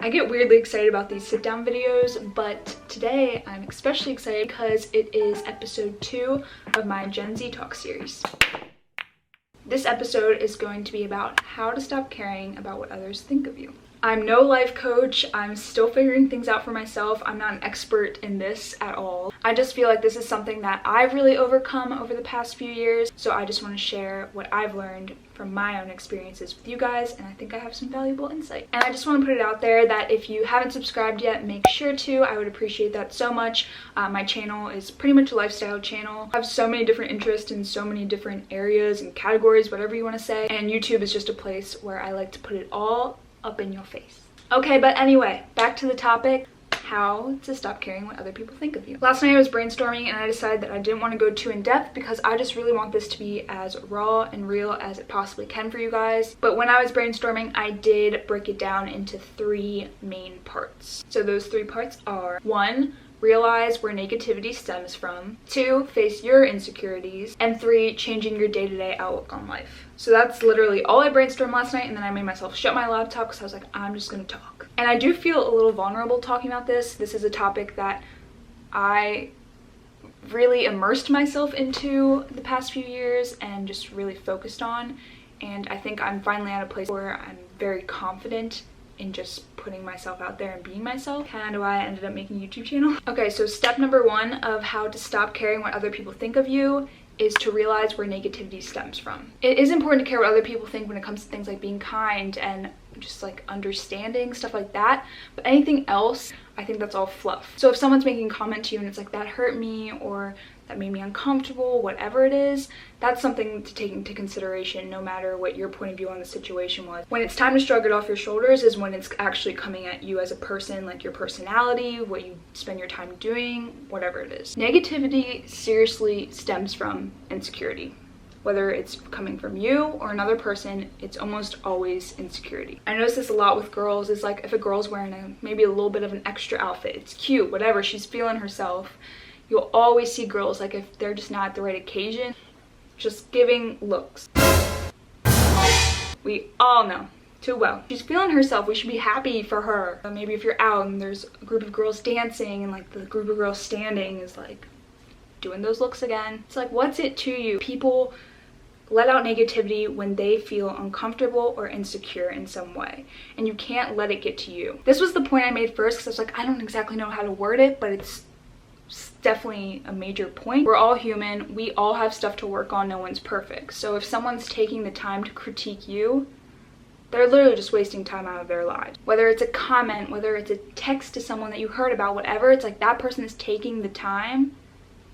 I get weirdly excited about these sit down videos, but today I'm especially excited because it is episode 2 of my Gen Z Talk series. This episode is going to be about how to stop caring about what others think of you. I'm no life coach. I'm still figuring things out for myself. I'm not an expert in this at all. I just feel like this is something that I've really overcome over the past few years. So I just want to share what I've learned from my own experiences with you guys, and I think I have some valuable insight. And I just want to put it out there that if you haven't subscribed yet, make sure to. I would appreciate that so much. My channel is pretty much a lifestyle channel. I have so many different interests in so many different areas and categories, whatever you want to say. And YouTube is just a place where I like to put it all up in your face. Okay, but anyway, back to the topic. How to stop caring what other people think of you. Last night I was brainstorming and I decided that I didn't want to go too in depth because I just really want this to be as raw and real as it possibly can for you guys. But when I was brainstorming, I did break it down into 3 main parts. So those 3 parts are: 1, realize where negativity stems from; 2, face your insecurities; and 3, changing your day-to-day outlook on life. So that's literally all I brainstormed last night, and then I made myself shut my laptop because I was like, I'm just gonna talk. And I do feel a little vulnerable talking about this. This is a topic that I really immersed myself into the past few years and just really focused on. And I think I'm finally at a place where I'm very confident in just putting myself out there and being myself. Kind of why I ended up making a YouTube channel. Okay, so step number 1 of how to stop caring what other people think of you is to realize where negativity stems from. It is important to care what other people think when it comes to things like being kind and just like understanding, stuff like that. But anything else, I think that's all fluff. So if someone's making a comment to you and it's like, that hurt me, or that made me uncomfortable, whatever it is, that's something to take into consideration no matter what your point of view on the situation was. When it's time to shrug it off your shoulders is when it's actually coming at you as a person, like your personality, what you spend your time doing, whatever it is. Negativity seriously stems from insecurity. Whether it's coming from you or another person, it's almost always insecurity. I notice this a lot with girls. Is like if a girl's wearing maybe a little bit of an extra outfit, it's cute, whatever, she's feeling herself. You'll always see girls, like if they're just not at the right occasion, just giving looks. We all know too well. She's feeling herself, we should be happy for her. Maybe if you're out and there's a group of girls dancing and like the group of girls standing is like doing those looks again. It's like, what's it to you? People let out negativity when they feel uncomfortable or insecure in some way, and you can't let it get to you. This was the point I made first because I was like, I don't exactly know how to word it, but it's definitely a major point. We're all human. We all have stuff to work on. No one's perfect. So if someone's taking the time to critique you, they're literally just wasting time out of their lives. Whether it's a comment, whether it's a text to someone that you heard about, whatever, it's like that person is taking the time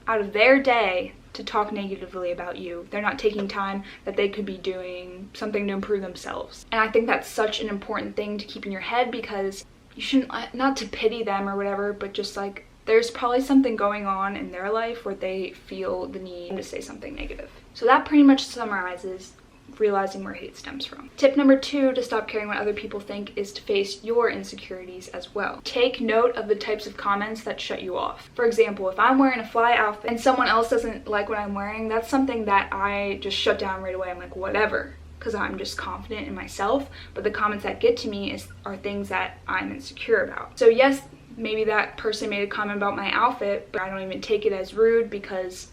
out of their day to talk negatively about you. They're not taking time that they could be doing something to improve themselves. And I think that's such an important thing to keep in your head, because you shouldn't, not to pity them or whatever, but just like there's probably something going on in their life where they feel the need to say something negative. So that pretty much summarizes realizing where hate stems from. Tip number 2 to stop caring what other people think is to face your insecurities as well. Take note of the types of comments that shut you off. For example, if I'm wearing a fly outfit and someone else doesn't like what I'm wearing, that's something that I just shut down right away. I'm like, whatever, because I'm just confident in myself. But the comments that get to me are things that I'm insecure about. So yes, maybe that person made a comment about my outfit, but I don't even take it as rude because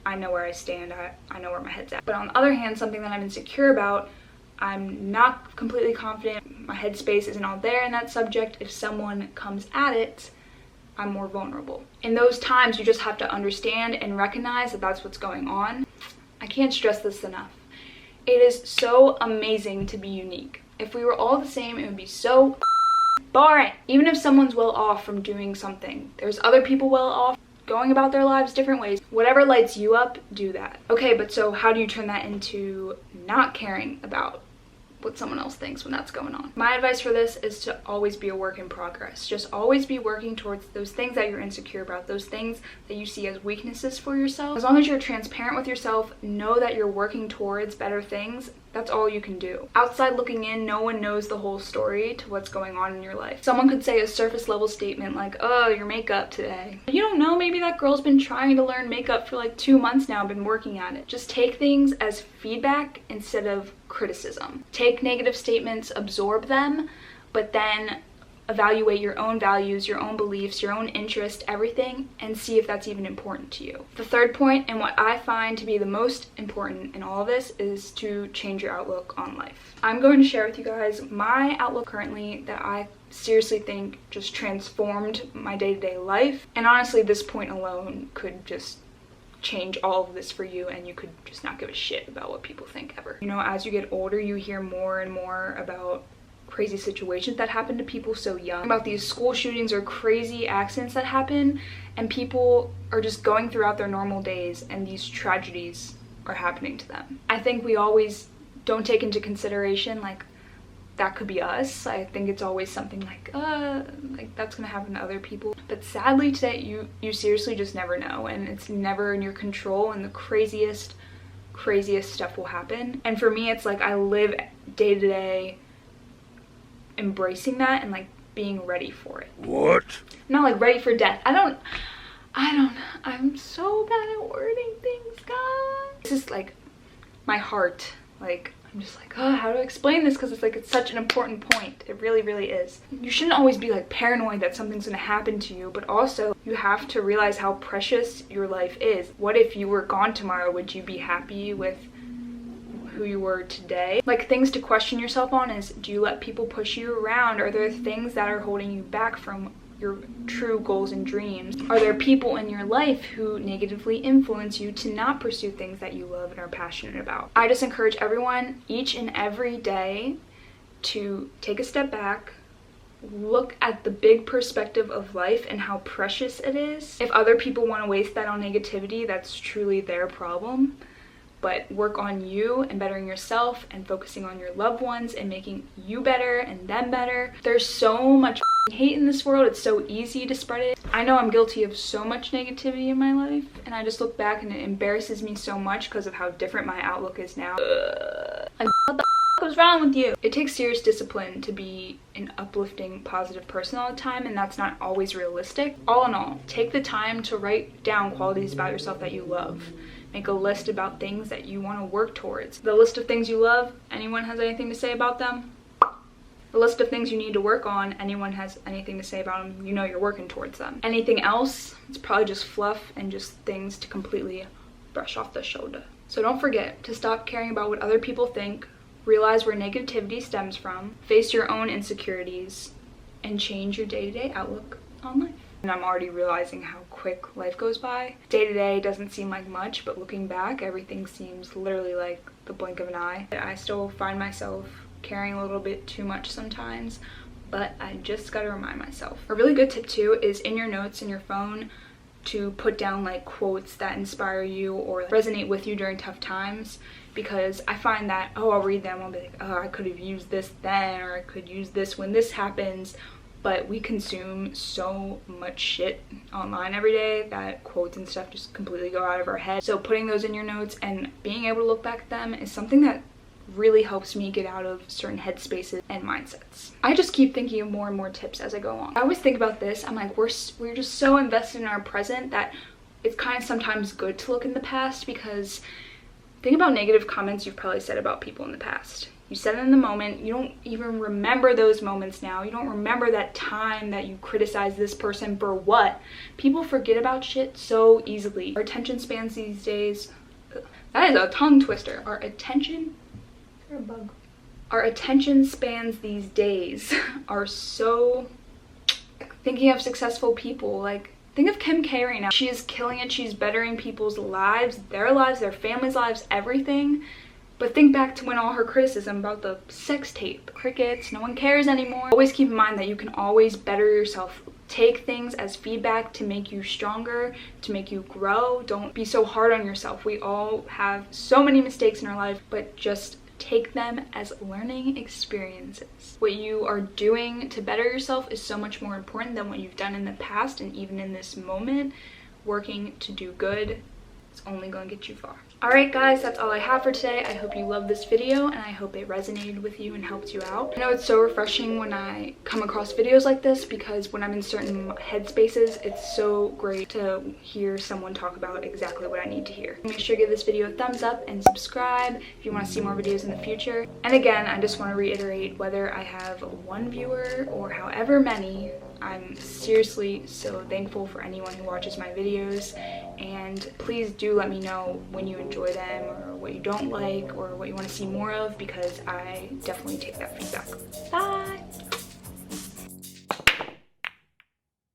I know where I stand, I know where my head's at. But on the other hand, something that I'm insecure about, I'm not completely confident, my headspace isn't all there in that subject. If someone comes at it, I'm more vulnerable. In those times, you just have to understand and recognize that that's what's going on. I can't stress this enough. It is so amazing to be unique. If we were all the same, it would be so boring. Even if someone's well off from doing something, there's other people well off going about their lives different ways. Whatever lights you up, do that. Okay, but so how do you turn that into not caring about what someone else thinks when that's going on? My advice for this is to always be a work in progress. Just always be working towards those things that you're insecure about, those things that you see as weaknesses for yourself. As long as you're transparent with yourself, know that you're working towards better things. That's all you can do. Outside looking in, no one knows the whole story to what's going on in your life. Someone could say a surface level statement like, oh, your makeup today. You don't know, maybe that girl's been trying to learn makeup for like 2 months now, been working at it. Just take things as feedback instead of criticism. Take negative statements, absorb them, but then evaluate your own values, your own beliefs, your own interest, everything, and see if that's even important to you. The third point, and what I find to be the most important in all of this, is to change your outlook on life. I'm going to share with you guys my outlook currently that I seriously think just transformed my day-to-day life. And honestly, this point alone could just change all of this for you, and you could just not give a shit about what people think ever. You know, as you get older, you hear more and more about crazy situations that happen to people so young, about these school shootings or crazy accidents that happen, and people are just going throughout their normal days and these tragedies are happening to them. I think we always don't take into consideration like that could be us. I think it's always something like that's gonna happen to other people. But sadly today, you seriously just never know, and it's never in your control, and the craziest stuff will happen. And for me, it's like I live day to day embracing that and like being ready for it. What? Not like ready for death. I'm so bad at wording things, guys. This is like my heart. Like, I'm just like, oh, how do I explain this? Because it's like, it's such an important point. It really, really is. You shouldn't always be like paranoid that something's gonna happen to you, but also you have to realize how precious your life is. What if you were gone tomorrow? Would you be happy with who you were today? Like, things to question yourself on is, do you let people push you around? Are there things that are holding you back from your true goals and dreams? Are there people in your life who negatively influence you to not pursue things that you love and are passionate about? I just encourage everyone each and every day to take a step back, look at the big perspective of life and how precious it is. If other people want to waste that on negativity, that's truly their problem. But work on you and bettering yourself and focusing on your loved ones and making you better and them better. There's so much hate in this world. It's so easy to spread it. I know I'm guilty of so much negativity in my life, and I just look back and it embarrasses me so much because of how different my outlook is now. Like, what the was wrong with you? It takes serious discipline to be an uplifting, positive person all the time, and that's not always realistic. All in all, take the time to write down qualities about yourself that you love. Make a list about things that you want to work towards. The list of things you love, anyone has anything to say about them? The list of things you need to work on, anyone has anything to say about them, you know you're working towards them. Anything else, it's probably just fluff and just things to completely brush off the shoulder. So don't forget to stop caring about what other people think, realize where negativity stems from, face your own insecurities, and change your day-to-day outlook on life. And I'm already realizing how quick life goes by. Day to day doesn't seem like much, but looking back, everything seems literally like the blink of an eye. I still find myself caring a little bit too much sometimes, but I just gotta remind myself. A really good tip too is in your notes in your phone to put down like quotes that inspire you or resonate with you during tough times, because I find that, I'll read them, I'll be like, oh, I could have used this then, or I could use this when this happens. But we consume so much shit online every day that quotes and stuff just completely go out of our head. So putting those in your notes and being able to look back at them is something that really helps me get out of certain headspaces and mindsets. I just keep thinking of more and more tips as I go along. I always think about this, I'm like, we're just so invested in our present that it's kind of sometimes good to look in the past, because think about negative comments you've probably said about people in the past. You said it in the moment, you don't even remember those moments now. You don't remember that time that you criticized this person for what. People forget about shit so easily. Our attention spans these days, that is a tongue twister. Our attention spans these days are so, thinking of successful people, like think of Kim K right now. She is killing it, she's bettering people's lives, their families' lives, everything. But think back to when all her criticism about the sex tape, crickets, no one cares anymore. Always keep in mind that you can always better yourself. Take things as feedback to make you stronger, to make you grow. Don't be so hard on yourself. We all have so many mistakes in our life, but just take them as learning experiences. What you are doing to better yourself is so much more important than what you've done in the past, and even in this moment, working to do good It's only going to get you far. Alright guys, that's all I have for today. I hope you loved this video and I hope it resonated with you and helped you out. I know it's so refreshing when I come across videos like this, because when I'm in certain headspaces, it's so great to hear someone talk about exactly what I need to hear. Make sure to give this video a thumbs up and subscribe if you want to see more videos in the future. And again, I just want to reiterate, whether I have 1 viewer or however many, I'm seriously so thankful for anyone who watches my videos, and please do let me know when you enjoy them or what you don't like or what you want to see more of, because I definitely take that feedback.